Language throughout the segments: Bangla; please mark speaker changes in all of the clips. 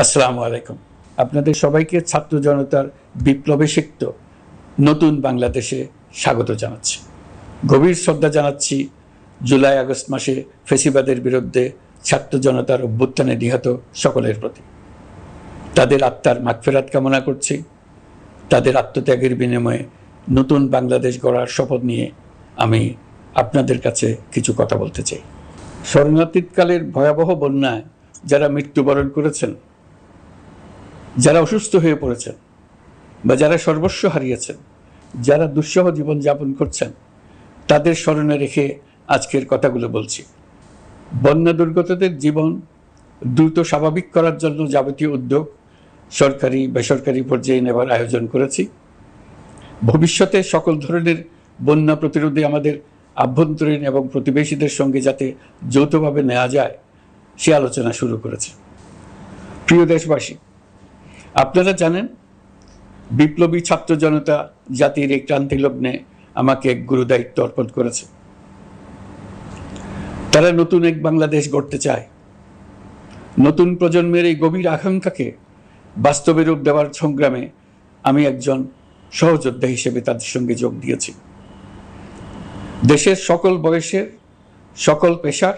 Speaker 1: আসসালামু আলাইকুম। আপনাদের সবাইকে ছাত্র জনতার বিপ্লবে সিক্ত নতুন বাংলাদেশে স্বাগত জানাচ্ছি। গভীর শ্রদ্ধা জানাচ্ছি জুলাই আগস্ট মাসে ফ্যাসিবাদের বিরুদ্ধে ছাত্র জনতার অভ্যুত্থানে নিহত সকলের প্রতি। তাদের আত্মার মাগফিরাত কামনা করছি। তাদের আত্মত্যাগের বিনিময়ে নতুন বাংলাদেশ গড়ার শপথ নিয়ে আমি আপনাদের কাছে কিছু কথা বলতে চাই। শরণার্থীকালের ভয়াবহ বন্যায় যারা মৃত্যুবরণ করেছেন, যারা অসুস্থ হয়ে পড়েছেন বা যারা সর্বস্ব হারিয়েছেন, যারা দুঃসহ জীবনযাপন করছেন, তাদের স্মরণে রেখে আজকের কথাগুলো বলছি। বন্যা দুর্গতদের জীবন দ্রুত স্বাভাবিক করার জন্য যাবতীয় উদ্যোগ সরকারি বেসরকারি পর্যায়ে নেবার আয়োজন করেছি। ভবিষ্যতে সকল ধরনের বন্যা প্রতিরোধে আমাদের আভ্যন্তরীণ এবং প্রতিবেশীদের সঙ্গে যাতে যৌথভাবে নেওয়া যায় সে আলোচনা শুরু করেছে। প্রিয় দেশবাসী, আপনারা জানেন বিপ্লবী ছাত্র জনতা জাতির এই ক্রান্তি লগ্নে আমাকে এক গুরু দায়িত্ব অর্পণ করেছে। তারা নতুন এক বাংলাদেশ গড়তে চায়। নতুন প্রজন্মের এই গভীর আকাঙ্ক্ষাকে বাস্তবে রূপ দেওয়ার সংগ্রামে আমি একজন সহযোদ্ধা হিসেবে তাদের সঙ্গে যোগ দিয়েছি। দেশের সকল বয়সের, সকল পেশার,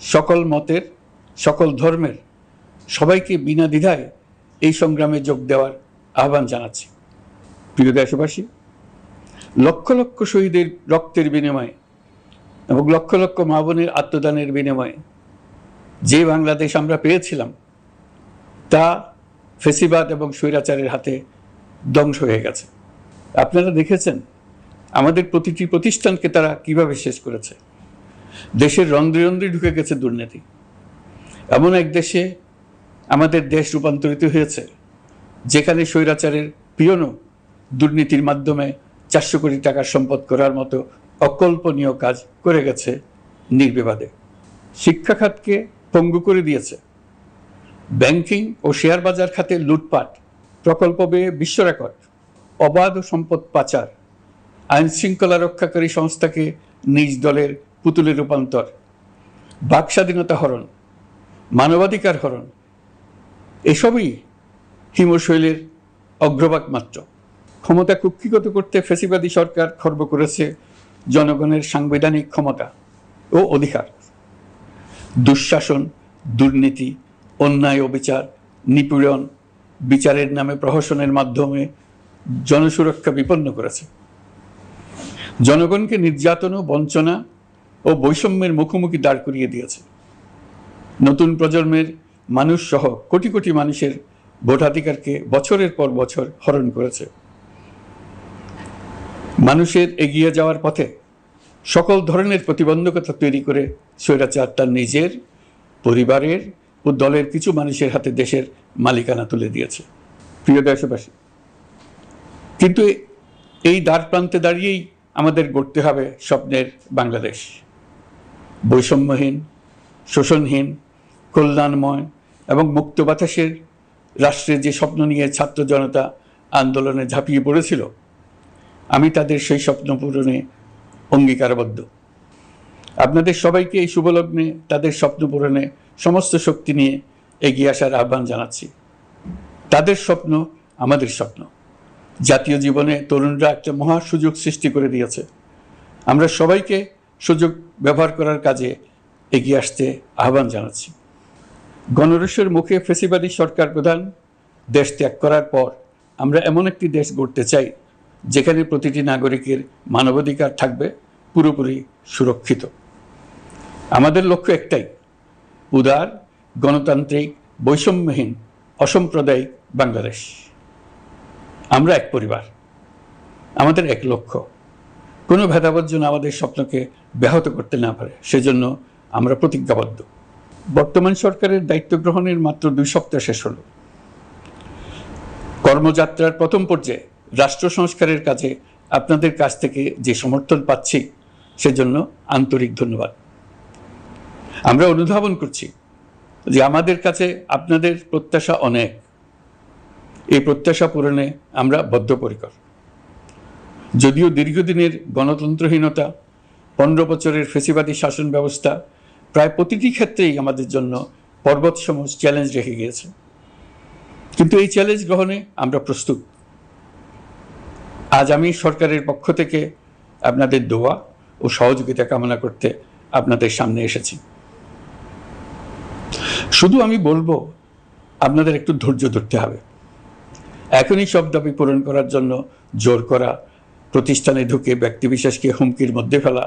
Speaker 1: সকল মতের, সকল ধর্মের সবাইকে বিনা দ্বিধায় এই সংগ্রামে যোগ দেওয়ার আহ্বান জানাচ্ছি। প্রিয় দেশবাসী, লক্ষ লক্ষ শহীদের রক্তের বিনিময়ে এবং লক্ষ লক্ষ মা বোনের আত্মদানের বিনিময়ে যে বাংলাদেশ আমরা পেয়েছিলাম তা ফ্যাসিবাদ এবং স্বৈরাচারের হাতে ধ্বংস হয়ে গেছে। আপনারা দেখেছেন আমাদের প্রতিটি প্রতিষ্ঠানকে তারা কিভাবে শেষ করেছে। দেশের রন্ধ্রে রন্ধ্রে ঢুকে গেছে দুর্নীতি। এমন এক দেশে আমাদের দেশ রূপান্তরিত হয়েছে যেখানে স্বৈরাচারের পিয়নও দুর্নীতির মাধ্যমে 400 কোটি টাকার সম্পদ করার মতো অকল্পনীয় কাজ করে গেছে নির্বিবাদে। শিক্ষা খাতকে পঙ্গু করে দিয়েছে। ব্যাংকিং ও শেয়ার বাজার খাতে লুটপাট, প্রকল্প ব্যয়ে বিশ্ব রেকর্ড, অবাধ সম্পদ পাচার, আইন শৃঙ্খলা রক্ষাকারী সংস্থাকে নিজ দলের পুতুলে রূপান্তর, বাক স্বাধীনতা হরণ, মানবাধিকার হরণ, এসবই হিমশৈলের অগ্রভাগ মাত্র। ক্ষমতা কুক্ষিগত করতে ফ্যাসিবাদী সরকার খর্ব করেছে জনগণের সাংবিধানিক ক্ষমতা ও অধিকার। দুঃশাসন, দুর্নীতি, অন্যায়, অবিচার, নিপীড়ন, বিচারের নামে প্রহসনের মাধ্যমে জনসুরক্ষা বিপন্ন করেছে। জনগণকে নির্যাতন ও বঞ্চনা ও বৈষম্যের মুখোমুখি দাঁড় করিয়ে দিয়েছে। নতুন প্রজন্মের মানুষ সহ কোটি কোটি মানুষের ভোটাধিকারকে বছরের পর বছর হরণ করেছে। মানুষের এগিয়ে যাওয়ার পথে সকল ধরনের প্রতিবন্ধকতা তৈরি করে স্বৈরাচার তার নিজের, পরিবারের ও দলের কিছু মানুষের হাতে দেশের মালিকানা তুলে দিয়েছে। প্রিয় দেশবাসী, কিন্তু এই দ্বার প্রান্তে দাঁড়িয়েই আমাদের গড়তে হবে স্বপ্নের বাংলাদেশ। বৈষম্যহীন, শোষণহীন, কল্যাণময় এবং মুক্ত বাতাসের রাষ্ট্রের যে স্বপ্ন নিয়ে ছাত্র জনতা আন্দোলনে ঝাঁপিয়ে পড়েছিল, আমি তাদের সেই স্বপ্ন পূরণে অঙ্গীকারবদ্ধ। আপনাদের সবাইকে এই শুভলগ্নে তাদের স্বপ্ন পূরণে সমস্ত শক্তি নিয়ে এগিয়ে আসার আহ্বান জানাচ্ছি। তাদের স্বপ্ন আমাদের স্বপ্ন। জাতীয় জীবনে তরুণরা একটা মহা সুযোগ সৃষ্টি করে দিয়েছে। আমরা সবাইকে সুযোগ ব্যবহার করার কাজে এগিয়ে আসতে আহ্বান জানাচ্ছি। গণরোষের মুখে ফ্যাসিবাদী সরকার প্রধান দেশ ত্যাগ করার পর আমরা এমন একটি দেশ গড়তে চাই যেখানে প্রতিটি নাগরিকের মানবাধিকার থাকবে পুরোপুরি সুরক্ষিত। আমাদের লক্ষ্য একটাই, উদার, গণতান্ত্রিক, বৈষম্যহীন, অসাম্প্রদায়িক বাংলাদেশ। আমরা এক পরিবার, আমাদের এক লক্ষ্য। কোনো ভেদাভেদ যেন আমাদের স্বপ্নকে ব্যাহত করতে না পারে, সেজন্য আমরা প্রতিজ্ঞাবদ্ধ। বর্তমান সরকারের দায়িত্ব গ্রহণের মাত্র 2 সপ্তাহ শেষ হলো। কর্মযাত্রার প্রথম পর্যায়ে রাষ্ট্র সংস্কারের কাজে আপনাদের কাছ থেকে যে সমর্থন পাচ্ছি সেজন্য আন্তরিক ধন্যবাদ। আমরা অনুধাবন করছি যে আমাদের কাছে আপনাদের প্রত্যাশা অনেক। এই প্রত্যাশা পূরণে আমরা বদ্ধপরিকর। যদিও দীর্ঘদিনের গণতন্ত্রহীনতা, 15 বছরের ফ্যাসিবাদী শাসন ব্যবস্থা প্রায় প্রতিটি ক্ষেত্রেই আমাদের জন্য পর্বতসম চ্যালেঞ্জ রেখে গিয়েছে, কিন্তু এই চ্যালেঞ্জ গ্রহণে আমরা প্রস্তুত। আজ আমি সরকারের পক্ষ থেকে আপনাদের দোয়া ও সহযোগিতা কামনা করতে আপনাদের সামনে এসেছি। শুধু আমি বলবো, আপনাদের একটু ধৈর্য ধরতে হবে। এখনই সব দাবি পূরণ করার জন্য জোর করা, প্রতিষ্ঠানে ঢুকে ব্যক্তিবিশেষকে হুমকির মধ্যে ফেলা,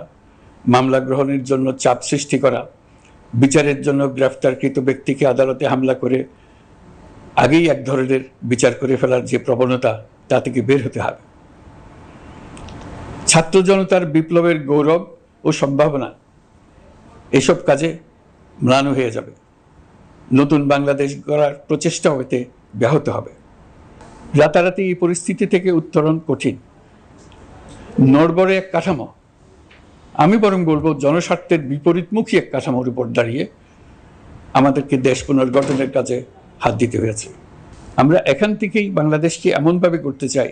Speaker 1: মামলা গ্রহণের জন্য চাপ সৃষ্টি করা, বিচারের জন্য গ্রেফতারকৃত ব্যক্তিকে আদালতে হামলা করে আগেই এক ধরনের বিচার করে ফেলার যে প্রবণতা, তা থেকে বের হতে হবে। ছাত্র জনতার বিপ্লবের গৌরব ও সম্ভাবনা এসব কাজে ম্লান হয়ে যাবে। নতুন বাংলাদেশ গড়ার প্রচেষ্টাও এতে ব্যাহত হবে। রাতারাতি এই পরিস্থিতি থেকে উত্তরণ কঠিন। নড়বড়ে এক কাঠামো, আমি বরং বলবো জনস্বার্থের বিপরীতমুখী এক কাঠামোর উপর দাঁড়িয়ে আমাদেরকে দেশ পুনর্গঠনের কাজে হাত দিতে হয়েছে। আমরা এখান থেকেই বাংলাদেশকে এমনভাবে করতে চাই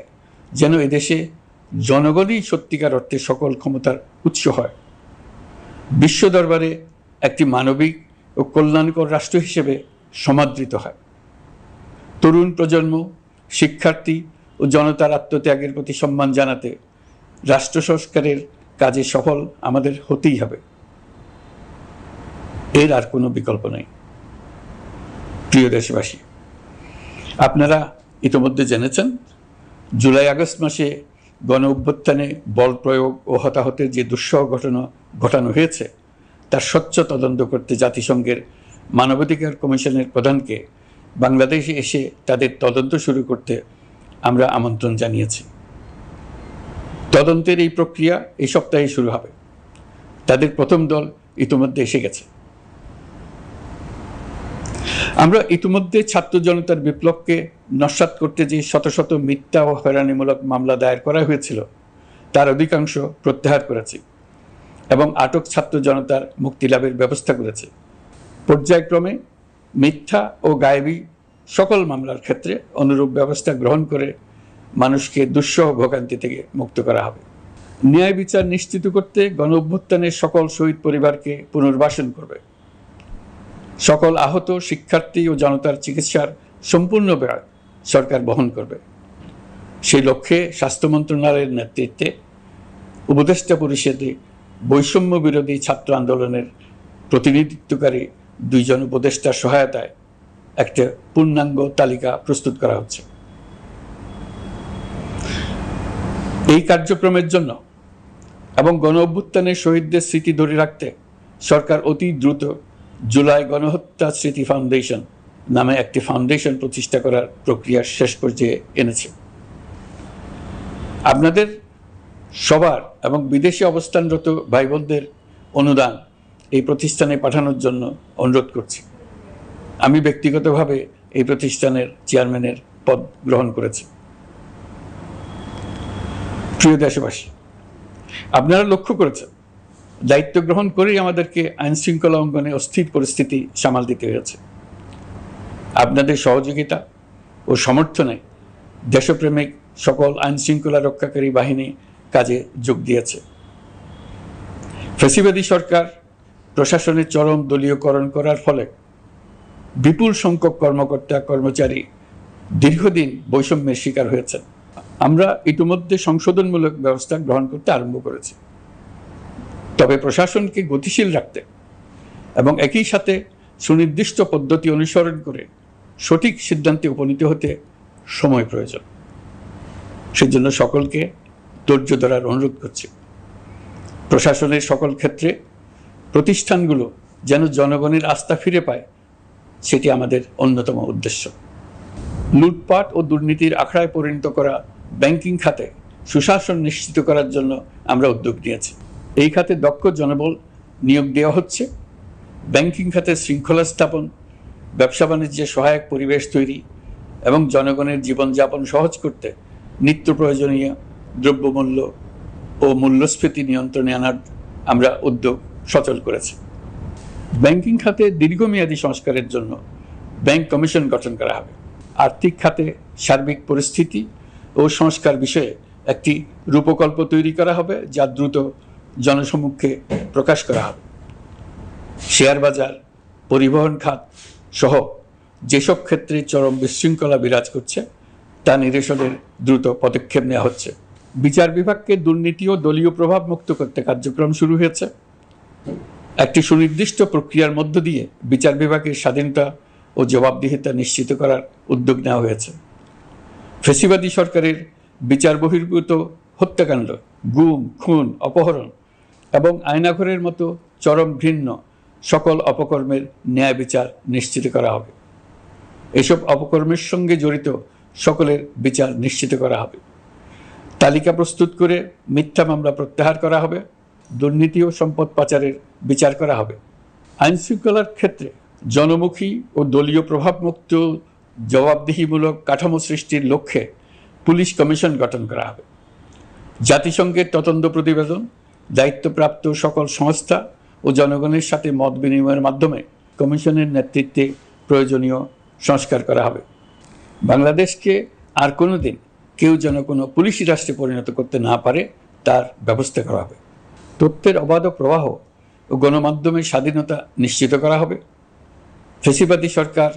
Speaker 1: যেন এদেশে জনগণই সত্যিকার অর্থে সকল ক্ষমতার উৎস হয়, বিশ্ব দরবারে একটি মানবিক ও কল্যাণকর রাষ্ট্র হিসেবে সমাদৃত হয়। তরুণ প্রজন্ম, শিক্ষার্থী ও জনতার আত্মত্যাগের প্রতি সম্মান জানাতে রাষ্ট্র সংস্কারের কাজে সফল আমাদের হতেই হবে। এর আর কোনো বিকল্প নেই। প্রিয় দেশবাসী, আপনারা ইতিমধ্যে জেনেছেন জুলাই আগস্ট মাসে গণ অভ্যুত্থানে বল প্রয়োগ ও হতাহতের যে দুঃসহ ঘটনা ঘটানো হয়েছে তার স্বচ্ছ তদন্ত করতে জাতিসংঘের মানবাধিকার কমিশনের প্রধানকে বাংলাদেশে এসে তাদের তদন্ত শুরু করতে আমরা আমন্ত্রণ জানিয়েছি। তদন্তের এই প্রক্রিয়া এই সপ্তাহে শুরু হবে। তাদের প্রথম দল ইতিমধ্যে এসে গেছে। আমরা ইতিমধ্যে ছাত্র জনতার বিপ্লবকে নস্যাৎ করতে যে শত শত মিথ্যা ও হয়রানিমূলক মামলা দায়ের করা হয়েছিল তার অধিকাংশ প্রত্যাহার করেছি এবং আটক ছাত্র জনতার মুক্তি লাভের ব্যবস্থা করেছে। পর্যায়ক্রমে মিথ্যা ও গায়েবী সকল মামলার ক্ষেত্রে অনুরূপ ব্যবস্থা গ্রহণ করে মানুষকে দুঃসহ ভোগান্তি থেকে মুক্ত করা হবে। ন্যায় বিচার নিশ্চিত করতে গণ অভ্যুত্থানের সকল শহীদ পরিবারকে পুনর্বাসন করবে। সকল আহত শিক্ষার্থী ও জনতার চিকিৎসার সম্পূর্ণ ব্যয় সরকার বহন করবে। সেই লক্ষ্যে স্বাস্থ্য মন্ত্রণালয়ের নেতৃত্বে উপদেষ্টা পরিষদে বৈষম্য বিরোধী ছাত্র আন্দোলনের প্রতিনিধিত্বকারী 2 জন উপদেষ্টার সহায়তায় একটা পূর্ণাঙ্গ তালিকা প্রস্তুত করা হচ্ছে। এই কার্যক্রমের জন্য এবং গণ অভ্যুত্থানের শহীদদের স্মৃতি ধরে রাখতে সরকার অতি দ্রুত জুলাই গণহত্যা স্মৃতি ফাউন্ডেশন নামে একটি ফাউন্ডেশন প্রতিষ্ঠা করার প্রক্রিয়া শেষ পর্যায়ে এনেছে। আপনাদের সবার এবং বিদেশে অবস্থানরত ভাই বোনদের অনুদান এই প্রতিষ্ঠানে পাঠানোর জন্য অনুরোধ করছি। আমি ব্যক্তিগতভাবে এই প্রতিষ্ঠানের চেয়ারম্যানের পদ গ্রহণ করেছি। প্রিয় দেশবাসী, আপনারা লক্ষ্য করেছেন দায়িত্ব গ্রহণ করেই আমাদেরকে আইন শৃঙ্খলা অঙ্গনে অস্থির পরিস্থিতি সামাল দিতে হয়েছে। আপনাদের সহযোগিতা ও সমর্থনে দেশপ্রেমিক সকল আইন শৃঙ্খলা রক্ষাকারী বাহিনী কাজে যোগ দিয়েছে। ফ্যাসিবাদী সরকার প্রশাসনের চরম দলীয়করণ করার ফলে বিপুল সংখ্যক কর্মকর্তা কর্মচারী দীর্ঘদিন বৈষম্যের শিকার হয়েছেন। আমরা ইতিমধ্যে সংশোধনমূলক ব্যবস্থা গ্রহণ করতে আরম্ভ করেছি। তবে প্রশাসনকে গতিশীল রাখতে এবং একই সাথে সুনির্দিষ্ট পদ্ধতি অনুসরণ করে সঠিক সিদ্ধান্তে উপনীত হতে সময় প্রয়োজন। সেজন্য সকলকে ধৈর্য ধরার অনুরোধ করছি। প্রশাসনের সকল ক্ষেত্রে প্রতিষ্ঠানগুলো যেন জনগণের আস্থা ফিরে পায়, সেটি আমাদের অন্যতম উদ্দেশ্য। লুটপাট ও দুর্নীতির আখড়ায় পরিণত করা ব্যাংকিং খাতে সুশাসন নিশ্চিত করার জন্য আমরা উদ্যোগ নিয়েছি। এই খাতে দক্ষ জনবল নিয়োগ দেওয়া হচ্ছে। ব্যাংকিং খাতে শৃঙ্খলা স্থাপন, ব্যবসা বাণিজ্যে সহায়ক পরিবেশ তৈরি এবং জনগণের জীবনযাপন সহজ করতে নিত্য প্রয়োজনীয় দ্রব্যমূল্য ও মূল্যস্ফীতি নিয়ন্ত্রণে আনার আমরা উদ্যোগ সচল করেছি। ব্যাংকিং খাতে দীর্ঘমেয়াদী সংস্কারের জন্য ব্যাংক কমিশন গঠন করা হবে। আর্থিক খাতে সার্বিক পরিস্থিতি ও সংস্কার বিষয়ে একটি রূপকল্প তৈরি করা হবে, যা দ্রুত জনসমক্ষে প্রকাশ করা হবে। শেয়ার বাজার, পরিবহন খাত সহ যেসব ক্ষেত্রে চরম বিশৃঙ্খলা বিরাজ করছে তা নিরসনের দ্রুত পদক্ষেপ নেওয়া হচ্ছে। বিচার বিভাগকে দুর্নীতি ও দলীয় প্রভাব মুক্ত করতে কার্যক্রম শুরু হয়েছে। একটি সুনির্দিষ্ট প্রক্রিয়ার মধ্য দিয়ে বিচার বিভাগের স্বাধীনতা ও জবাবদিহিতা নিশ্চিত করার উদ্যোগ নেওয়া হয়েছে। ফ্যাসিবাদী সরকারের বিচার বহির্ভূত হত্যাকাণ্ড, গুম, খুন, অপহরণ এবং আয়নাঘরের মতো চরম ঘৃণ্য সকল অপকর্মের ন্যায় বিচার নিশ্চিত করা হবে। এসব অপকর্মের সঙ্গে জড়িত সকলের বিচার নিশ্চিত করা হবে। তালিকা প্রস্তুত করে মিথ্যা মামলা প্রত্যাহার করা হবে। দুর্নীতি ও সম্পদ পাচারের বিচার করা হবে। আইন শৃঙ্খলার ক্ষেত্রে জনমুখী ও দলীয় প্রভাবমুক্ত জবাবদিহিমূলক কাঠামো সৃষ্টির লক্ষ্যে পুলিশ কমিশন গঠন করা হবে। জাতিসংঘের তদন্ত প্রতিবেদন, দায়িত্বপ্রাপ্ত সকল সংস্থা ও জনগণের সাথে মত বিনিময়ের মাধ্যমে কমিশনের নেতৃত্বে প্রয়োজনীয় সংস্কার করা হবে। বাংলাদেশকে আর কোনো দিন কেউ যেন কোনো পুলিশি রাষ্ট্রে পরিণত করতে না পারে তার ব্যবস্থা করা হবে। তথ্যের অবাধ প্রবাহ ও গণমাধ্যমের স্বাধীনতা নিশ্চিত করা হবে। ফ্যাসিবাদী সরকার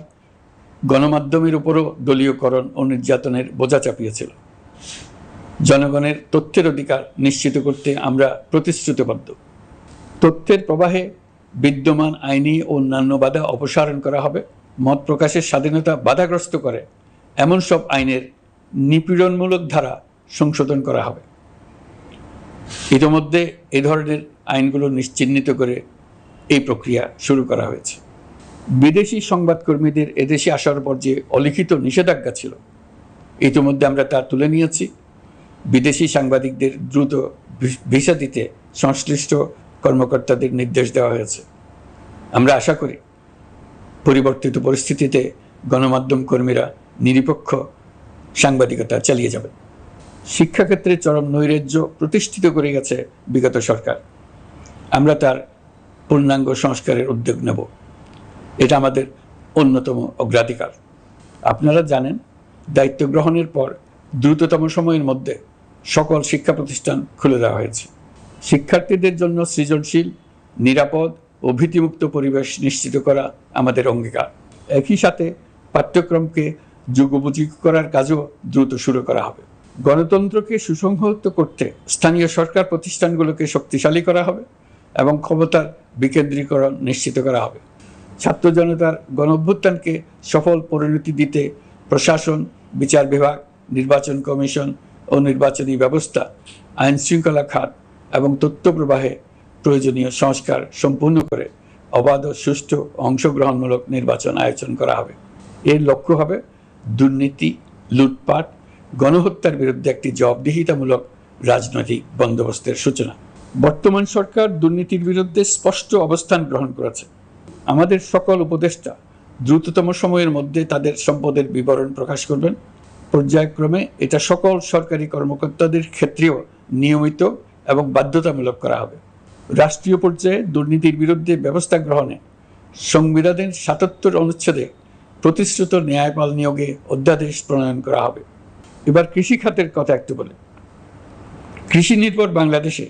Speaker 1: গণমাধ্যমের উপরও দলীয়করণ ও নির্যাতনের বোঝা চাপিয়েছিল। জনগণের তথ্যের অধিকার নিশ্চিত করতে আমরা প্রতিশ্রুতিবদ্ধ। তথ্যের প্রবাহে বিদ্যমান আইনি ও অন্যান্য বাধা অপসারণ করা হবে। মত প্রকাশের স্বাধীনতা বাধাগ্রস্ত করে এমন সব আইনের নিপীড়নমূলক ধারা সংশোধন করা হবে। ইতিমধ্যে এই ধরনের আইনগুলো চিহ্নিত করে এই প্রক্রিয়া শুরু করা হয়েছে। বিদেশি সংবাদকর্মীদের এদেশে আসার পর যে অলিখিত নিষেধাজ্ঞা ছিল, ইতিমধ্যে আমরা তা তুলে নিয়েছি। বিদেশি সাংবাদিকদের দ্রুত ভিসা দিতে সংশ্লিষ্ট কর্মকর্তাদের নির্দেশ দেওয়া হয়েছে। আমরা আশা করি পরিবর্তিত পরিস্থিতিতে গণমাধ্যম কর্মীরা নিরপেক্ষ সাংবাদিকতা চালিয়ে যাবেন। শিক্ষাক্ষেত্রে চরম নৈরাজ্য প্রতিষ্ঠিত করে গেছে বিগত সরকার। আমরা তার পূর্ণাঙ্গ সংস্কারের উদ্যোগ নেব। এটা আমাদের অন্যতম অগ্রাধিকার। আপনারা জানেন, দায়িত্ব গ্রহণের পর দ্রুততম সময়ের মধ্যে সকল শিক্ষা প্রতিষ্ঠান খুলে দেওয়া হয়েছে। শিক্ষার্থীদের জন্য সৃজনশীল, নিরাপদ ও ভীতিমুক্ত পরিবেশ নিশ্চিত করা আমাদের অঙ্গীকার। একই সাথে পাঠ্যক্রমকে যুগোপযোগী করার কাজও দ্রুত শুরু করা হবে। গণতন্ত্রকে সুসংহত করতে স্থানীয় সরকার প্রতিষ্ঠানগুলোকে শক্তিশালী করা হবে এবং ক্ষমতার বিকেন্দ্রীকরণ নিশ্চিত করা হবে। ছাত্র জনতার গণঅভ্যুত্থানকে সফল পরিণতি দিতে প্রশাসন, বিচার বিভাগ, নির্বাচন কমিশন ও নির্বাচনী ব্যবস্থা, আইন শৃঙ্খলা খাত এবং তথ্য প্রবাহে প্রয়োজনীয় সংস্কার সম্পূর্ণ করে অবাধ ও সুষ্ঠু অংশগ্রহণমূলক নির্বাচন আয়োজন করা হবে। এর লক্ষ্য হবে দুর্নীতি, লুটপাট, গণহত্যার বিরুদ্ধে একটি জবাবদিহিতামূলক রাজনৈতিক বন্দোবস্তের সূচনা। বর্তমান সরকার দুর্নীতির বিরুদ্ধে স্পষ্ট অবস্থান গ্রহণ করেছে। আমাদের সকল উপদেষ্টা দ্রুততম সময়ের মধ্যে তাদের সম্পদের বিবরণ প্রকাশ করবেন। পর্যায়ক্রমে এটা সকল সরকারি কর্মকর্তাদের ক্ষেত্রেও নিয়মিত এবং বাধ্যতামূলক করা হবে। রাষ্ট্রীয় পর্যায়ে দুর্নীতির বিরুদ্ধে ব্যবস্থা গ্রহণে সংবিধানের ৭৭ অনুচ্ছেদে প্রতিশ্রুত ন্যায়পাল নিয়োগে অধ্যাদেশ প্রণয়ন করা হবে। এবার কৃষি খাতের কথা একটু বলে। কৃষি নির্ভর বাংলাদেশে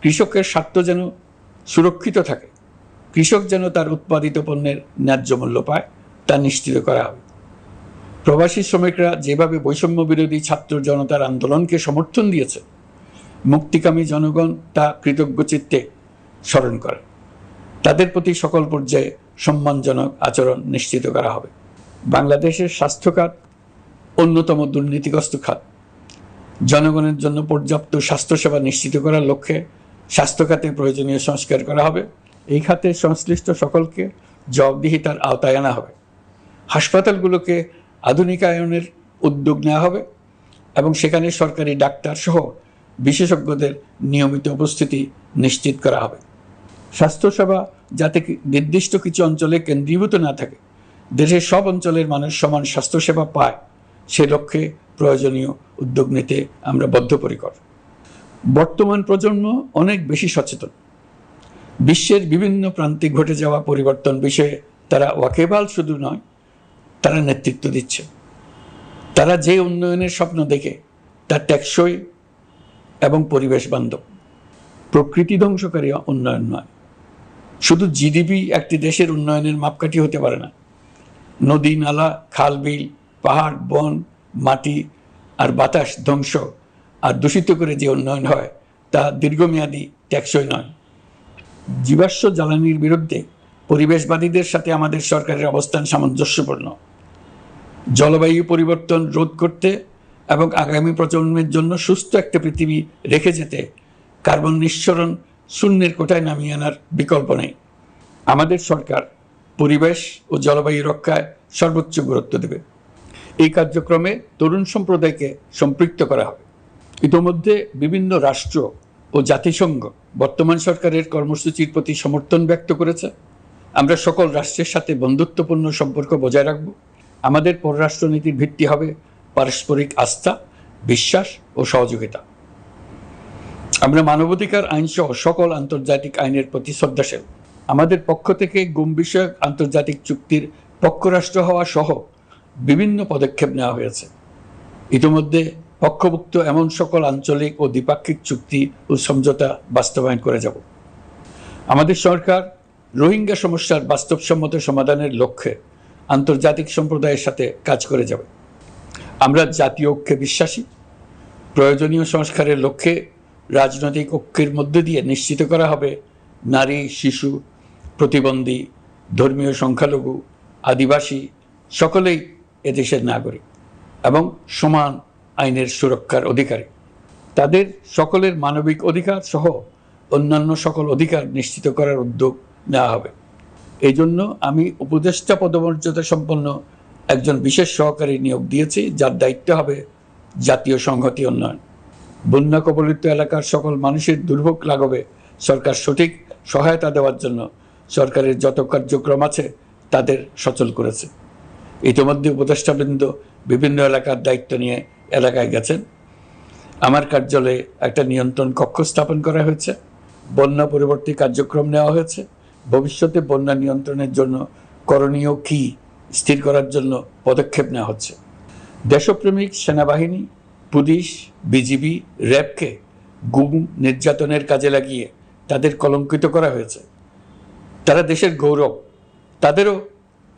Speaker 1: কৃষকের স্বার্থ যেন সুরক্ষিত থাকে, কৃষক যেন তার উৎপাদিত পণ্যের ন্যায্য মূল্য পায়, তা নিশ্চিত করা হবে। প্রবাসী শ্রমিকরা যেভাবে বৈষম্য বিরোধী ছাত্র জনতার আন্দোলনকে সমর্থন দিয়েছে, মুক্তিকামী জনগণ তা কৃতজ্ঞ চিত্তে স্মরণ করে। তাদের প্রতি সকল পর্যায়ে সম্মানজনক আচরণ নিশ্চিত করা হবে। বাংলাদেশের স্বাস্থ্য খাত অন্যতম দুর্নীতিগ্রস্ত খাত। জনগণের জন্য পর্যাপ্ত স্বাস্থ্যসেবা নিশ্চিত করার লক্ষ্যে স্বাস্থ্য খাতে প্রয়োজনীয় সংস্কার করা হবে। এই খাতে সংশ্লিষ্ট সকলকে জবাবদিহিতার আওতায় আনা হবে। হাসপাতালগুলোকে আধুনিকায়নের উদ্যোগ নেওয়া হবে এবং সেখানে সরকারি ডাক্তার সহ বিশেষজ্ঞদের নিয়মিত উপস্থিতি নিশ্চিত করা হবে। স্বাস্থ্যসেবা যাতে নির্দিষ্ট কিছু অঞ্চলে কেন্দ্রীভূত না থাকে, দেশের সব অঞ্চলের মানুষ সমান স্বাস্থ্যসেবা পায়, সে লক্ষ্যে প্রয়োজনীয় উদ্যোগ নিতে আমরা বদ্ধপরিকর। বর্তমান প্রজন্ম অনেক বেশি সচেতন। বিশ্বের বিভিন্ন প্রান্তে ঘটে যাওয়া পরিবর্তন বিষয়ে তারা ওয়াকিবহাল শুধু নয়, তারা নেতৃত্ব দিচ্ছে। তারা যে উন্নয়নের স্বপ্ন দেখে তা টেকসই এবং পরিবেশ বান্ধব, প্রকৃতি ধ্বংসকারী উন্নয়ন নয়। শুধু জিডিপি একটি দেশের উন্নয়নের মাপকাঠি হতে পারে না। নদী নালা, খাল বিল, পাহাড় বন, মাটি আর বাতাস ধ্বংস আর দূষিত করে যে উন্নয়ন হয় তা দীর্ঘমেয়াদী টেকসই নয়। জীবাশ্ম জ্বালানির বিরুদ্ধে পরিবেশবাদীদের সাথে আমাদের সরকারের অবস্থান সামঞ্জস্যপূর্ণ। জলবায়ু পরিবর্তন রোধ করতে এবং আগামী প্রজন্মের জন্য সুস্থ একটা পৃথিবী রেখে যেতে কার্বন নিঃসরণ শূন্যের কোঠায় নামিয়ে আনার বিকল্প নেই। আমাদের সরকার পরিবেশ ও জলবায়ু রক্ষায় সর্বোচ্চ গুরুত্ব দেবে। এই কার্যক্রমে তরুণ সম্প্রদায়কে সম্পৃক্ত করা হবে। ইতোমধ্যে বিভিন্ন রাষ্ট্র ও জাতিসংঘ বর্তমান সরকারের কর্মসূচির প্রতি সমর্থন ব্যক্ত করেছে। আমরা সকল রাষ্ট্রের সাথে বন্ধুত্বপূর্ণ সম্পর্ক বজায় রাখব। আমাদের পররাষ্ট্রনীতির ভিত্তি হবে পারস্পরিক আস্থা, বিশ্বাস ও সহযোগিতা। আমরা মানবাধিকার আইন সহ সকল আন্তর্জাতিক আইনের প্রতি শ্রদ্ধাশীল। আমাদের পক্ষ থেকে গুম বিষয়ক আন্তর্জাতিক চুক্তির পক্ষরাষ্ট্র হওয়া সহ বিভিন্ন পদক্ষেপ নেওয়া হয়েছে। ইতিমধ্যে পক্ষভুক্ত এমন সকল আঞ্চলিক ও দ্বিপাক্ষিক চুক্তি ও সমঝোতা বাস্তবায়ন করে যাব। আমাদের সরকার রোহিঙ্গা সমস্যার বাস্তবসম্মত সমাধানের লক্ষ্যে আন্তর্জাতিক সম্প্রদায়ের সাথে কাজ করে যাবে। আমরা জাতীয় ঐক্যে বিশ্বাসী। প্রয়োজনীয় সংস্কারের লক্ষ্যে রাজনৈতিক ঐক্যের মধ্য দিয়ে নিশ্চিত করা হবে নারী, শিশু, প্রতিবন্ধী, ধর্মীয় সংখ্যালঘু, আদিবাসী সকলেই এদেশের নাগরিক এবং সমান আইনের সুরক্ষার অধিকারী। তাদের সকলের মানবিক অধিকার সহ অন্যান্য সকল অধিকার নিশ্চিত করার উদ্যোগ নেওয়া হবে। এই জন্য আমি উপদেষ্টা পদমর্যাদা সম্পন্ন একজন বিশেষ সহকারী নিয়োগ দিয়েছি, যার দায়িত্ব হবে জাতীয় সংহতি উন্নয়ন। বন্যা কবলিত এলাকার সকল মানুষের দুর্ভোগ লাঘবে সরকার সঠিক সহায়তা দেওয়ার জন্য সরকারের যত কার্যক্রম আছে তাদের সচল করেছে। ইতিমধ্যে উপদেষ্টাবৃন্দ বিভিন্ন এলাকার দায়িত্ব নিয়ে এলাকায় গেছেন। আমার কার্যালয়ে একটা নিয়ন্ত্রণ কক্ষ স্থাপন করা হয়েছে। বন্যা পরবর্তী কার্যক্রম নেওয়া হয়েছে। ভবিষ্যতে বন্যা নিয়ন্ত্রণের জন্য করণীয় কী স্থির করার জন্য পদক্ষেপ নেওয়া হচ্ছে। দেশপ্রেমিক সেনাবাহিনী, পুলিশ, বিজিবি, র্যাবকে গুম নির্যাতনের কাজে লাগিয়ে তাদের কলঙ্কিত করা হয়েছে। তারা দেশের গৌরব। তাদেরও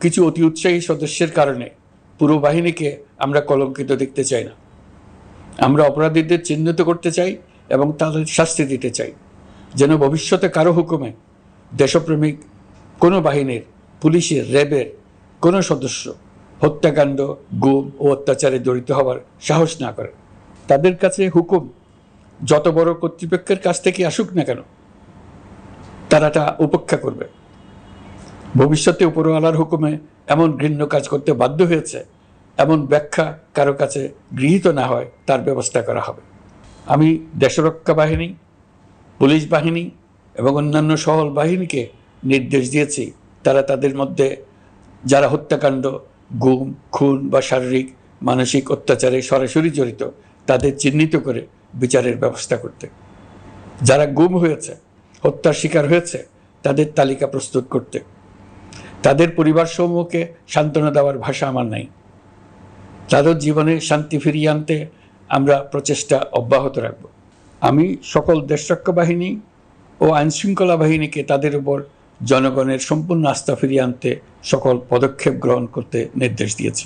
Speaker 1: কিছু অতি উৎসাহী সদস্যের কারণে পুরো বাহিনীকে আমরা কলঙ্কিত দেখতে চাই না। আমরা অপরাধীদের চিহ্নিত করতে চাই এবং তাদের শাস্তি দিতে চাই, যেন ভবিষ্যতে কারো হুকুমে দেশপ্রেমিক কোনো বাহিনীর, পুলিশের, র্যাবের কোনো সদস্য হত্যাকাণ্ড, গুম ও অত্যাচারে জড়িত হওয়ার সাহস না করে। তাদের কাছে হুকুম যত বড় কর্তৃপক্ষের কাছ থেকে আসুক না কেন, তারা তা উপেক্ষা করবে। ভবিষ্যতে উপরওয়ালার হুকুমে এমন ঘৃণ্য কাজ করতে বাধ্য হয়েছে এমন ব্যাখ্যা কারো কাছে গৃহীত না হয় তার ব্যবস্থা করা হবে। আমি দেশরক্ষা বাহিনী, পুলিশ বাহিনী এবং অন্যান্য সহল বাহিনীকে নির্দেশ দিয়েছি তারা তাদের মধ্যে যারা হত্যাকাণ্ড, গুম, খুন বা শারীরিক মানসিক অত্যাচারে সরাসরি জড়িত তাদের চিহ্নিত করে বিচারের ব্যবস্থা করতে। যারা গুম হয়েছে, হত্যার শিকার হয়েছে তাদের তালিকা প্রস্তুত করতে। তাদের পরিবার সমূহকে সান্ত্বনা দেওয়ার ভাষা আমার নাই। তাদের জীবনে শান্তি ফিরিয়ে আনতে আমরা প্রচেষ্টা অব্যাহত রাখব। আমি সকল দেশরক্ষা বাহিনী ও আইনশৃঙ্খলা বাহিনীকে তাদের উপর জনগণের সম্পূর্ণ আস্থা ফিরিয়ে আনতে সকল পদক্ষেপ গ্রহণ করতে নির্দেশ দিয়েছি।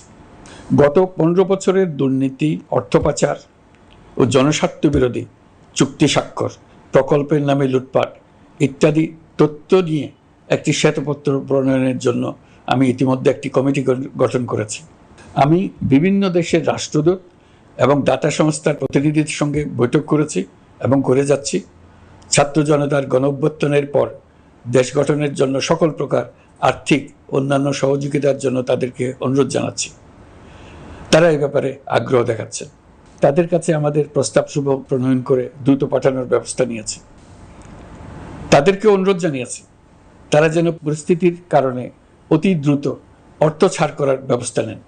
Speaker 1: গত 15 বছরের দুর্নীতি, অর্থ পাচার ও জনস্বার্থ বিরোধী চুক্তি স্বাক্ষর, প্রকল্পের নামে লুটপাট ইত্যাদি তথ্য নিয়ে একটি শ্বেতপত্র প্রণয়নের জন্য আমি ইতিমধ্যে একটি কমিটি গঠন করেছি। আমি বিভিন্ন দেশের রাষ্ট্রদূত এবং দাতা সংস্থার প্রতিনিধিদের সঙ্গে বৈঠক করেছি এবং করে যাচ্ছি। ছাত্র জনতার গণঅভ্যুত্থানের পর দেশ গঠনের জন্য সকল প্রকার আর্থিক অন্যান্য সহযোগিতার জন্য তাদেরকে অনুরোধ জানাচ্ছি। তারা এই ব্যাপারে আগ্রহ দেখাচ্ছে। তাদের কাছে আমাদের প্রস্তাবসমূহ প্রণয়ন করে দ্রুত পাঠানোর ব্যবস্থা নিয়েছে। তাদেরকে অনুরোধ জানিয়েছি তারা যেন পরিস্থিতির কারণে অতি দ্রুত অর্থ ছাড় করার ব্যবস্থা নেন।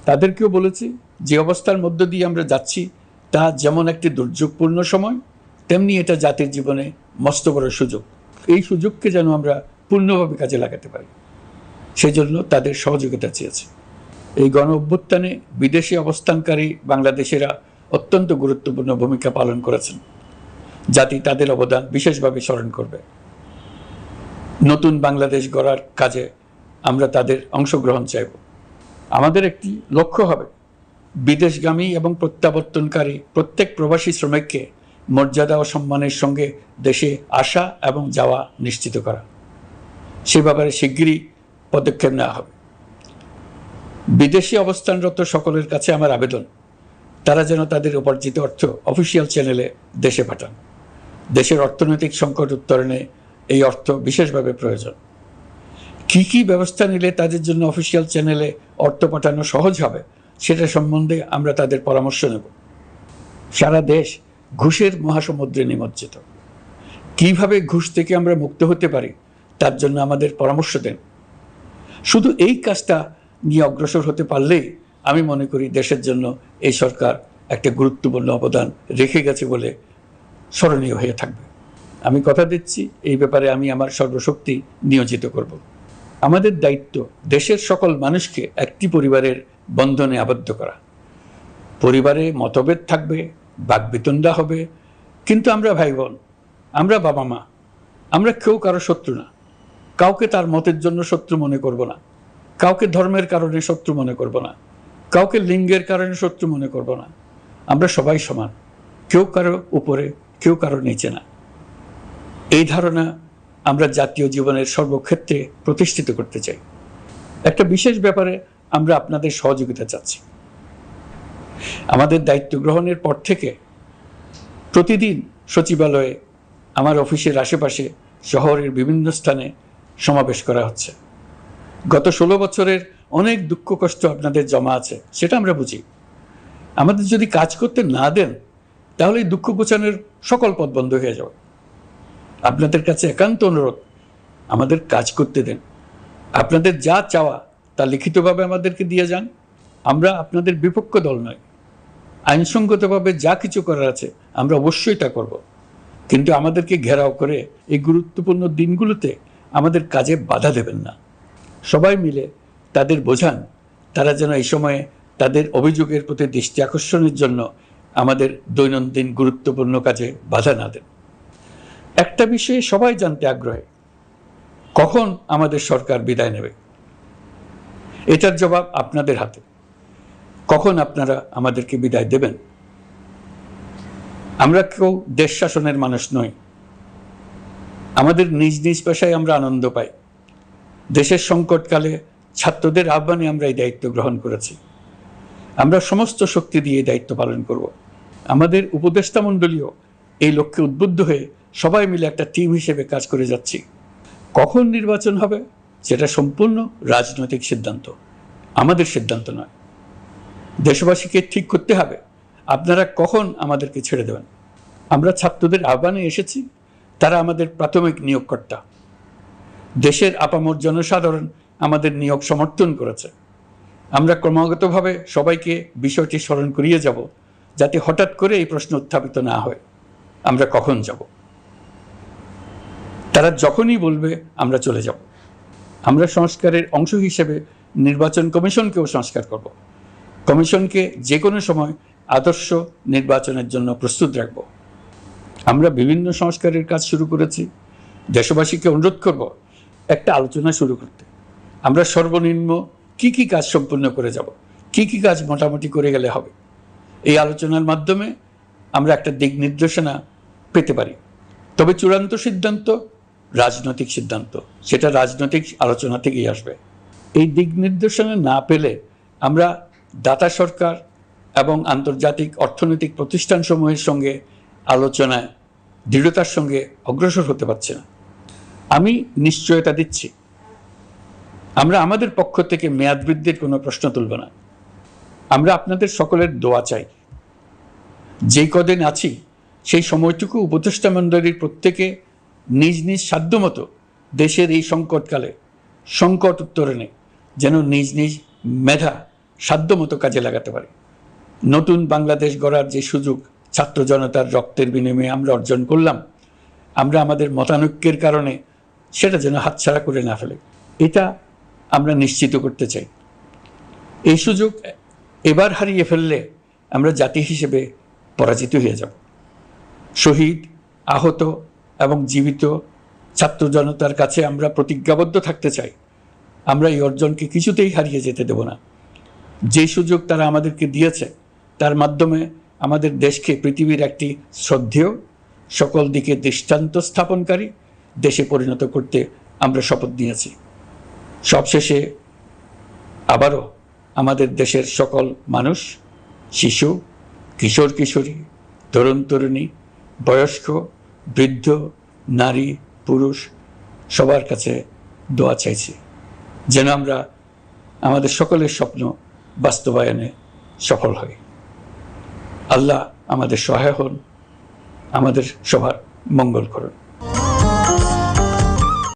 Speaker 1: তাদেরকেও বলেছি যে অবস্থার মধ্য দিয়ে আমরা যাচ্ছি তা যেমন একটি দুর্যোগপূর্ণ সময়, তেমনি এটা জাতির জীবনে মস্ত বড় সুযোগ। এই সুযোগকে যেন আমরা পূর্ণভাবে কাজে লাগাতে পারি, সেই জন্য তাদের সহযোগিতা চেয়েছি। এই গণ অভ্যুত্থানে বিদেশে অবস্থানকারী বাংলাদেশিরা অত্যন্ত গুরুত্বপূর্ণ ভূমিকা পালন করেছেন। জাতি তাদের অবদান বিশেষভাবে স্মরণ করবে। নতুন বাংলাদেশ গড়ার কাজে আমরা তাদের অংশগ্রহণ চাইব। আমাদের একটি লক্ষ্য হবে বিদেশগামী এবং প্রত্যাবর্তনকারী প্রত্যেক প্রবাসী শ্রমিককে মর্যাদা ও সম্মানের সঙ্গে দেশে আসা এবং যাওয়া নিশ্চিত করা। সে ব্যাপারে শিগগিরই পদক্ষেপ নেওয়া হবে। বিদেশে অবস্থানরত সকলের কাছে আমার আবেদন, তারা যেন তাদের উপার্জিত অর্থ অফিসিয়াল চ্যানেলে দেশে পাঠান। দেশের অর্থনৈতিক সংকট উত্তরণে এই অর্থ বিশেষভাবে প্রয়োজন। কি কি ব্যবস্থা নিলে তাদের জন্য অফিসিয়াল চ্যানেলে অর্থ পাঠানো সহজ হবে সেটা সম্বন্ধে আমরা তাদের পরামর্শ নেব। সারা দেশ ঘুষের মহাসমুদ্রে নিমজ্জিত। কিভাবে ঘুষ থেকে আমরা মুক্ত হতে পারি তার জন্য আমাদের পরামর্শ দেন। শুধু এই কাজটা নিয়ে অগ্রসর হতে পারলেই আমি মনে করি দেশের জন্য এই সরকার একটা গুরুত্বপূর্ণ অবদান রেখে গেছে বলে স্মরণীয় হয়ে থাকবে। আমি কথা দিচ্ছি, এই ব্যাপারে আমি আমার সর্বশক্তি নিয়োজিত করব। আমাদের দায়িত্ব দেশের সকল মানুষকে একটি পরিবারের বন্ধনে আবদ্ধ করা। পরিবারে মতভেদ থাকবে, বাকবিতণ্ডা হবে, কিন্তু আমরা ভাই বোন, আমরা বাবা মা, আমরা কেউ কারো শত্রু না। কাউকে তার মতের জন্য শত্রু মনে করব না, কাউকে ধর্মের কারণে শত্রু মনে করব না, কাউকে লিঙ্গের কারণে শত্রু মনে করব না। আমরা সবাই সমান, কেউ কারো উপরে, কেউ কারো নিচে না। এই ধারণা আমরা জাতীয় জীবনের সর্বক্ষেত্রে প্রতিষ্ঠিত করতে চাই। একটা বিশেষ ব্যাপারে আমরা আপনাদের সহযোগিতা চাচ্ছি। আমাদের দায়িত্ব গ্রহণের পর থেকে প্রতিদিন সচিবালয়ে, আমার অফিসের আশেপাশে, শহরের বিভিন্ন স্থানে সমাবেশ করা হচ্ছে। গত 16 বছরের অনেক দুঃখ কষ্ট আপনাদের জমা আছে, সেটা আমরা বুঝি। আমাদের যদি কাজ করতে না দেন তাহলে এই দুঃখ ঘোচানোর সকল পথ বন্ধ হয়ে যাবে। আপনাদের কাছে একান্ত অনুরোধ, আমাদের কাজ করতে দেন। আপনাদের যা চাওয়া তা লিখিতভাবে আমাদেরকে দিয়ে যান। আমরা আপনাদের বিপক্ষ দল নয়। আইনসঙ্গতভাবে যা কিছু করার আছে আমরা অবশ্যই তা করব, কিন্তু আমাদেরকে ঘেরাও করে এই গুরুত্বপূর্ণ দিনগুলোতে আমাদের কাজে বাধা দেবেন না। সবাই মিলে তাদের বোঝান, তারা যেন এই সময়ে তাদের অভিযোগের প্রতি দৃষ্টি আকর্ষণের জন্য আমাদের দৈনন্দিন গুরুত্বপূর্ণ কাজে বাধা না দেন। একটা বিষয়ে সবাই জানতে আগ্রহী, কখন আমাদের সরকার বিদায় নেবে। এটার জবাব আপনাদের হাতে। কখন আপনারা আমাদেরকে বিদায় দেবেন? আমরা কেউ দেশ শাসনের মানুষ নই। আমাদের নিজ নিজ পেশায় আমরা আনন্দ পাই। দেশের সংকটকালে ছাত্রদের আহ্বানে আমরা এই দায়িত্ব গ্রহণ করেছি। আমরা সমস্ত শক্তি দিয়ে এই দায়িত্ব পালন করব। আমাদের উপদেষ্টা মণ্ডলীও এই লক্ষ্যে উদ্বুদ্ধ হয়ে সবাই মিলে একটা টিম হিসেবে কাজ করে যাচ্ছি। কখন নির্বাচন হবে সেটা সম্পূর্ণ রাজনৈতিক সিদ্ধান্ত, আমাদের সিদ্ধান্ত নয়। দেশবাসীকে ঠিক করতে হবে আপনারা কখন আমাদেরকে ছেড়ে দেবেন। আমরা ছাত্রদের আহ্বানে এসেছি, তারা আমাদের প্রাথমিক নিয়োগকর্তা। দেশের আপামর জনসাধারণ আমাদের নিয়োগ সমর্থন করেছে। আমরা ক্রমাগতভাবে সবাইকে বিষয়টি স্মরণ করিয়ে যাব, যাতে হঠাৎ করে এই প্রশ্ন উত্থাপিত না হয় আমরা কখন যাব। তারা যখনই বলবে আমরা চলে যাব। আমরা সংস্কারের অংশ হিসেবে নির্বাচন কমিশনকেও সংস্কার করব। কমিশনকে যে কোনো সময় আদর্শ নির্বাচনের জন্য প্রস্তুত রাখব। আমরা বিভিন্ন সংস্কারের কাজ শুরু করেছি। দেশবাসীকে অনুরোধ করব একটা আলোচনা শুরু করতে। আমরা সর্বনিম্ন কি কি কাজ সম্পূর্ণ করে যাব, কি কি কাজ মোটামুটি করে গেলে হবে। এই আলোচনার মাধ্যমে আমরা একটা দিক নির্দেশনা পেতে পারি। তবে চূড়ান্ত সিদ্ধান্ত রাজনৈতিক সিদ্ধান্ত, সেটা রাজনৈতিক আলোচনা থেকেই আসবে। এই দিক নির্দেশনা না পেলে আমরা দাতা সরকার এবং আন্তর্জাতিক অর্থনৈতিক প্রতিষ্ঠানসমূহের সঙ্গে আলোচনায় দৃঢ়তার সঙ্গে অগ্রসর হতে পারছি না। আমি নিশ্চয়তা দিচ্ছি, আমরা আমাদের পক্ষ থেকে মেয়াদ বৃদ্ধির কোনো প্রশ্ন তুলব না। আমরা আপনাদের সকলের দোয়া চাই। যেই কদিন আছি সেই সময়টুকু উপদেষ্টা মণ্ডলীর প্রত্যেকে নিজ নিজ সাধ্যমতো দেশের এই সংকটকালে সংকট উত্তরণে যেন নিজ নিজ মেধা সাধ্যমতো কাজে লাগাতে পারে। নতুন বাংলাদেশ গড়ার যে সুযোগ ছাত্র জনতার রক্তের বিনিময়ে আমরা অর্জন করলাম, আমরা আমাদের মতানৈক্যের কারণে সেটা যেন হাতছাড়া করে না ফেলে, এটা আমরা নিশ্চিত করতে চাই। এই সুযোগ এবার হারিয়ে ফেললে আমরা জাতি হিসেবে পরাজিত হয়ে যাব। শহীদ, আহত এবং জীবিত ছাত্র জনতার কাছে আমরা প্রতিজ্ঞাবদ্ধ থাকতে চাই। আমরা এই অর্জনকে কিছুতেই হারিয়ে যেতে দেব না। যে সুযোগ তারা আমাদেরকে দিয়েছে তার মাধ্যমে আমাদের দেশকে পৃথিবীর একটি শ্রদ্ধেয়, সকল দিকে দৃষ্টান্ত স্থাপনকারী দেশে পরিণত করতে আমরা শপথ নিয়েছি। সবশেষে আবারও আমাদের দেশের সকল মানুষ, শিশু, কিশোর কিশোরী, তরুণ তরুণী, বয়স্ক, বৃদ্ধ, নারী, পুরুষ সবার কাছে দোয়া চাইছি যেন আমরা আমাদের সকলের স্বপ্ন বাস্তবায়নে সফল হই। আল্লাহ আমাদের সহায় হন, আমাদের সবার মঙ্গল করুন।